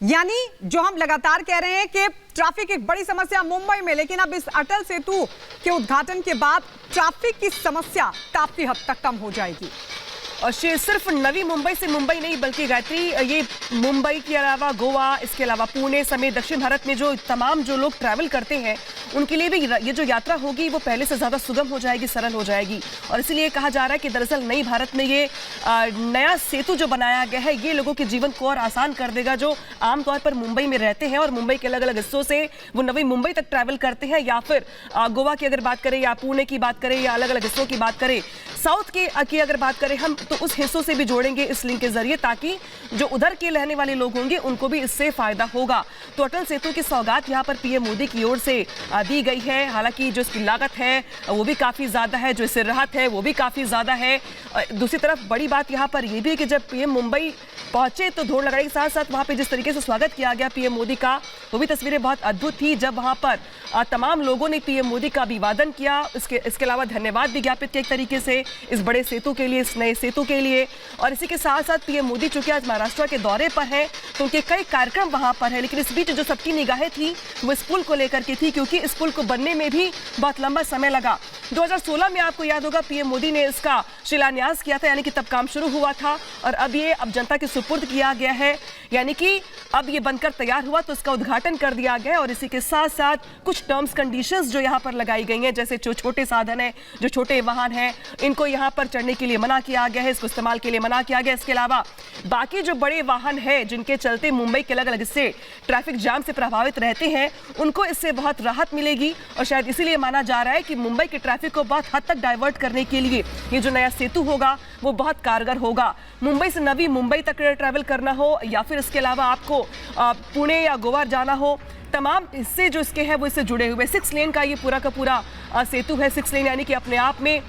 यानी जो हम लगातार कह रहे हैं कि ट्रैफिक एक बड़ी समस्या मुंबई में, लेकिन अब इस अटल सेतु के उद्घाटन के बाद ट्रैफिक की समस्या काफी हद तक कम हो जाएगी। और सिर्फ नवी मुंबई से मुंबई नहीं बल्कि गायत्री, ये मुंबई के अलावा गोवा, इसके अलावा पुणे समेत दक्षिण भारत में जो तमाम जो लोग ट्रैवल करते हैं उनके लिए भी ये जो यात्रा होगी वो पहले से ज़्यादा सुगम हो जाएगी, सरल हो जाएगी। और इसीलिए कहा जा रहा है कि दरअसल नई भारत में ये नया सेतु जो बनाया गया है ये लोगों के जीवन को और आसान कर देगा, जो आमतौर पर मुंबई में रहते हैं और मुंबई के अलग अलग हिस्सों से वो नवी मुंबई तक ट्रैवल करते हैं, या फिर गोवा की अगर बात करें या पुणे की बात करें या अलग अलग हिस्सों की बात करें, साउथ की अगर बात करें हम, तो उस हिस्सों से भी जोड़ेंगे इस लिंक के जरिए, ताकि जो उधर के रहने वाले लोग होंगे उनको भी इससे फायदा होगा। तो अटल सेतु की सौगात यहाँ पर पीएम मोदी की ओर से दी गई है। हालांकि जो इसकी लागत है वो भी काफी ज्यादा है, जो इससे राहत है वो भी काफी ज्यादा है। दूसरी तरफ बड़ी बात यहाँ पर यह भी है कि जब पीएम मुंबई पहुंचे तो धूल लगाने के साथ साथ वहां पे जिस तरीके से स्वागत किया गया पीएम मोदी का, वो भी तस्वीरें बहुत अद्भुत थी। जब वहां पर तमाम लोगों ने पीएम मोदी का अभिवादन किया, इसके अलावा धन्यवाद भी ज्ञापित किया एक तरीके से इस बड़े सेतु के लिए, इस नए सेतु के लिए। और इसी के साथ साथ पीएम मोदी चूंकि आज महाराष्ट्र के दौरे पर हैं तो उनके कई कार्यक्रम वहां पर है, लेकिन इस बीच जो सबकी निगाहें थी वो इस पुल को लेकर के थी, क्योंकि इस पुल को बनने में भी बहुत लंबा समय लगा। 2016 में आपको याद होगा पीएम मोदी ने इसका शिलान्यास किया था, यानी कि तब काम शुरू हुआ था, और अब जनता के सुपुर्द किया गया है, यानी कि अब ये बनकर तैयार हुआ तो इसका उद्घाटन कर दिया गया। और इसी के साथ साथ कुछ टर्म्स कंडीशंस जो यहाँ पर लगाई गई हैं, जैसे जो छोटे साधन है, जो छोटे वाहन हैं, इनको यहाँ पर चढ़ने के लिए मना किया गया है, इसको इस्तेमाल के लिए मना किया गया। इसके अलावा बाकी जो बड़े वाहन हैं जिनके चलते मुंबई के अलग अलग हिस्से ट्रैफिक जाम से प्रभावित रहते हैं, उनको इससे बहुत राहत मिलेगी। और शायद इसीलिए माना जा रहा है कि मुंबई के ट्रैफिक को बहुत हद तक डाइवर्ट करने के लिए ये जो नया सेतु होगा वो बहुत कारगर होगा। मुंबई से नवी मुंबई तक ट्रैवल करना हो या फिर इसके अलावा आपको पुणे या गोवा जाना हो, तमाम हिस्से जो इसके हैं वो इससे जुड़े हुए। 6 लेन का ये पूरा का पूरा सेतु है। 6 लेन यानी कि अपने आप में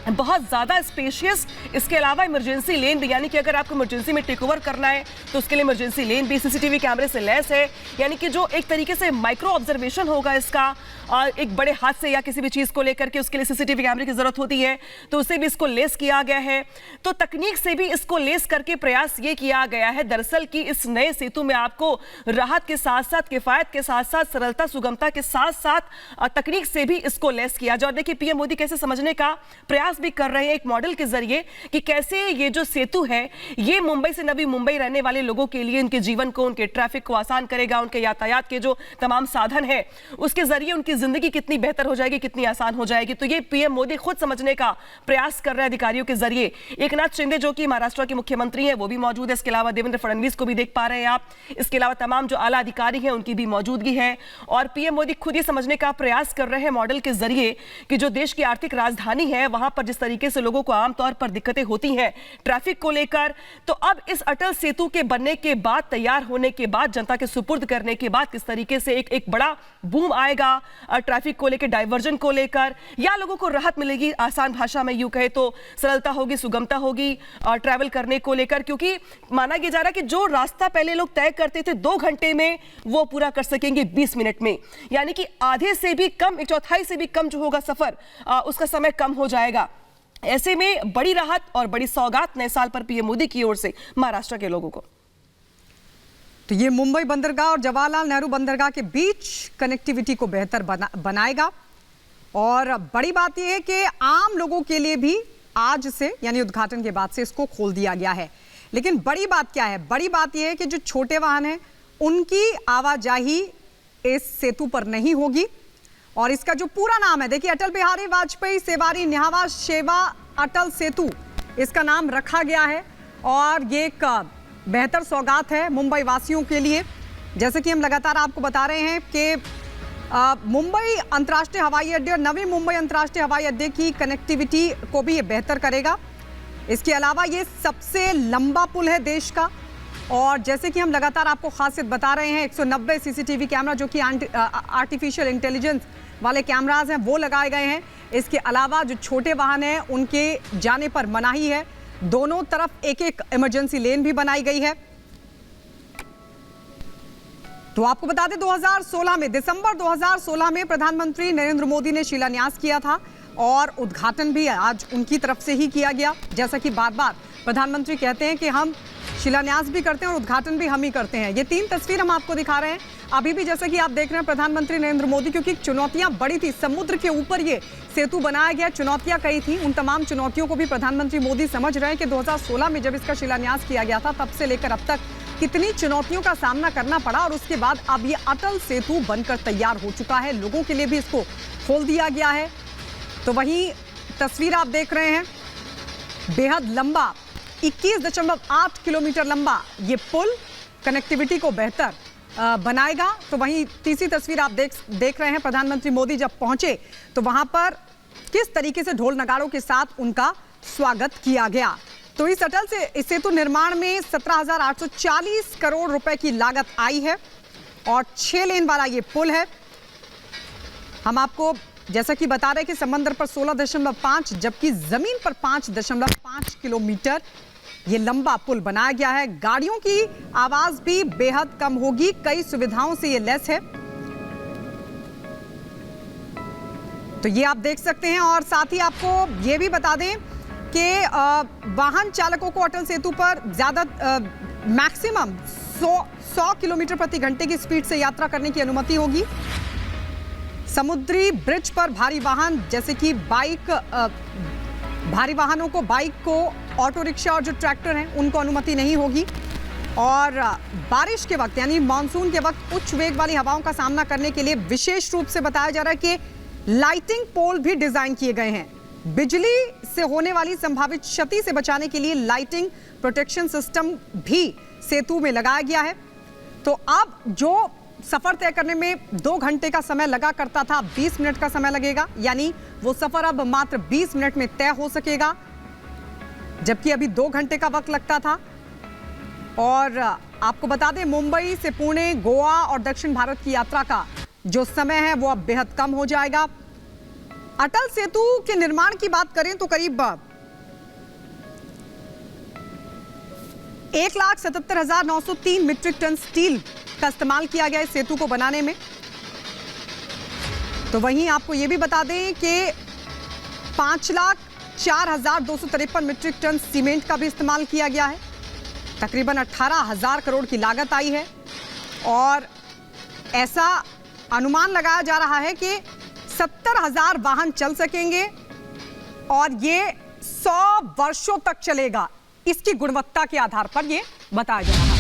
बहुत ज़्यादा स्पेशियस। इसके अलावा इमरजेंसी लेन भी, यानी कि अगर आपको इमरजेंसी में टेक ओवर करना है तो उसके लिए इमरजेंसी लेन भी सीसीटीवी कैमरे से लैस है, यानी कि जो एक तरीके से माइक्रो ऑब्जर्वेशन होगा इसका, एक बड़े हादसे या किसी भी चीज़ को लेकर के उसके लिए सीसीटीवी कैमरे की ज़रूरत होती है, तो उससे भी इसको लेस किया गया है। तो तकनीक से भी इसको लेस करके प्रयास ये किया गया है दरअसल कि इस नए सेतु में आपको राहत के साथ साथ, किफ़ायत के साथ साथ, सरलता सुगमता के साथ साथ तकनीक से भी इसको लेस किया जाए। और देखिए पीएम मोदी कैसे समझने का प्रयास भी कर रहे हैं एक मॉडल के जरिए कि कैसे ये जो सेतु है ये मुंबई से नवी मुंबई रहने वाले लोगों के लिए उनके जीवन को, उनके ट्रैफिक को आसान करेगा, उनके यातायात के जो तमाम साधन है उसके जरिए उनकी जिंदगी कितनी बेहतर हो जाएगी, कितनी आसान हो जाएगी। तो ये पीएम मोदी खुद समझने का प्रयास कर रहे हैं अधिकारियों के जरिए। एकनाथ शिंदे जो कि महाराष्ट्र के मुख्यमंत्री हैं वो भी मौजूद है, इसके अलावा देवेंद्र फडणवीस को भी देख पा रहे हैं आप, इसके अलावा तमाम जो आला अधिकारी हैं उनकी भी मौजूदगी है। और पीएम मोदी खुद ये समझने का प्रयास कर रहे हैं मॉडल के जरिए कि जो देश की आर्थिक राजधानी है वहां पर जिस तरीके से लोगों को आमतौर पर दिक्कतें होती हैं ट्रैफिक को लेकर, तो अब इस अटल सेतु के बनने के बाद, तैयार होने के बाद, जनता के सुपुर्द करने के बाद किस तरीके से एक बड़ा बूम आएगा ट्रैफिक को लेकर, डाइवर्जन को लेकर, या लोगों को राहत मिलेगी। आसान भाषा में यूं कहे तो सरलता होगी, सुगमता होगी ट्रैवल करने को लेकर, क्योंकि माना यह जा रहा है कि जो रास्ता पहले लोग तय करते थे 2 घंटे में वो पूरा कर सकेंगे 20 मिनट में, यानी कि आधे से भी कम, 1/4 से भी कम जो होगा सफर, उसका समय कम हो जाएगा। ऐसे में बड़ी राहत और बड़ी सौगात नए साल पर पीएम मोदी की ओर से महाराष्ट्र के लोगों को। तो ये मुंबई बंदरगाह और जवाहरलाल नेहरू बंदरगाह के बीच कनेक्टिविटी को बेहतर बनाएगा। और बड़ी बात यह है कि आम लोगों के लिए भी आज से, यानी उद्घाटन के बाद से, इसको खोल दिया गया है। लेकिन बड़ी बात क्या है? बड़ी बात यह है कि जो छोटे वाहन हैं उनकी आवाजाही इस सेतु पर नहीं होगी। और इसका जो पूरा नाम है, देखिए, अटल बिहारी वाजपेयी सेवारी न्यावा शेवा अटल सेतु इसका नाम रखा गया है। और ये एक बेहतर सौगात है मुंबई वासियों के लिए। जैसे कि हम लगातार आपको बता रहे हैं कि मुंबई अंतर्राष्ट्रीय हवाई अड्डे और नवी मुंबई अंतर्राष्ट्रीय हवाई अड्डे की कनेक्टिविटी को भी ये बेहतर करेगा। इसके अलावा ये सबसे लंबा पुल है देश का। और जैसे कि हम लगातार आपको खासियत बता रहे हैं, 190 सीसीटीवी कैमरा जो कि आर्टिफिशियल इंटेलिजेंस वाले कैमराज हैं वो लगाए गए हैं। इसके अलावा जो छोटे वाहन हैं उनके जाने पर मनाही है। दोनों तरफ एक एक इमरजेंसी लेन भी बनाई गई है। तो आपको बता दें 2016 में, दिसंबर 2016 में प्रधानमंत्री नरेंद्र मोदी ने शिलान्यास किया था और उद्घाटन भी आज उनकी तरफ से ही किया गया। जैसा कि बार बार प्रधानमंत्री कहते हैं कि हम शिलान्यास भी करते हैं और उद्घाटन भी हम ही करते हैं। ये 3 तस्वीर हम आपको दिखा रहे हैं अभी भी, जैसे कि आप देख रहे हैं प्रधानमंत्री नरेंद्र मोदी, क्योंकि चुनौतियां बड़ी थी, समुद्र के ऊपर ये सेतु बनाया गया, चुनौतियां कई थी, उन तमाम चुनौतियों को भी प्रधानमंत्री मोदी समझ रहे हैं कि 2016 में जब इसका शिलान्यास किया गया था तब से लेकर अब तक कितनी चुनौतियों का सामना करना पड़ा और उसके बाद अब ये अटल सेतु बनकर तैयार हो चुका है। लोगों के लिए भी इसको खोल दिया गया है। तो वहीं तस्वीर आप देख रहे हैं, बेहद लंबा 21.8 किलोमीटर लंबा ये पुल कनेक्टिविटी को बेहतर बनाएगा। तो वहीं तीसरी तस्वीर आप देख रहे हैं, प्रधानमंत्री मोदी जब पहुंचे तो वहां पर किस तरीके से ढोल नगाड़ों के साथ उनका स्वागत किया गया। तो इस अटल से इस सेतु निर्माण में 17,840 करोड़ रुपए की लागत आई है और 6 लेन वाला ये पुल है। हम आपको जैसा कि बता रहे कि समंदर पर 16.5 जबकि जमीन पर 5.5 किलोमीटर ये लंबा पुल बनाया गया है। गाड़ियों की आवाज भी बेहद कम होगी, कई सुविधाओं से ये लैस है। तो ये आप देख सकते हैं और साथ ही आपको ये भी बता दें कि वाहन चालकों को अटल सेतु पर ज्यादा मैक्सिमम 100 किलोमीटर प्रति घंटे की स्पीड से यात्रा करने की अनुमति होगी। समुद्री ब्रिज पर भारी वाहन जैसे कि बाइक, भारी वाहनों को, बाइक को, ऑटो रिक्शा और जो ट्रैक्टर हैं उनको अनुमति नहीं होगी। और बारिश के वक्त यानी मानसून के वक्त उच्च वेग वाली हवाओं का सामना करने के लिए विशेष रूप से बताया जा रहा है कि लाइटिंग पोल भी डिजाइन किए गए हैं। बिजली से होने वाली संभावित क्षति से बचाने के लिए लाइटिंग प्रोटेक्शन सिस्टम भी सेतु में लगाया गया है। तो अब जो सफर तय करने में 2 घंटे का समय लगा करता था, 20 मिनट का समय लगेगा, यानी वो सफर अब मात्र 20 मिनट में तय हो सकेगा, जबकि अभी 2 घंटे का वक्त लगता था। और आपको बता दें, मुंबई से पुणे, गोवा और दक्षिण भारत की यात्रा का जो समय है वो अब बेहद कम हो जाएगा। अटल सेतु के निर्माण की बात करें तो करीब 1,77,903 मीट्रिक टन स्टील का इस्तेमाल किया गया इस सेतु को बनाने में। तो वहीं आपको यह भी बता दें कि 5,04,253 मीट्रिक टन सीमेंट का भी इस्तेमाल किया गया है। तकरीबन 18,000 करोड़ की लागत आई है और ऐसा अनुमान लगाया जा रहा है कि 70,000 वाहन चल सकेंगे और ये 100 वर्षों तक चलेगा। इसकी गुणवत्ता के आधार पर यह बताया जा रहा है।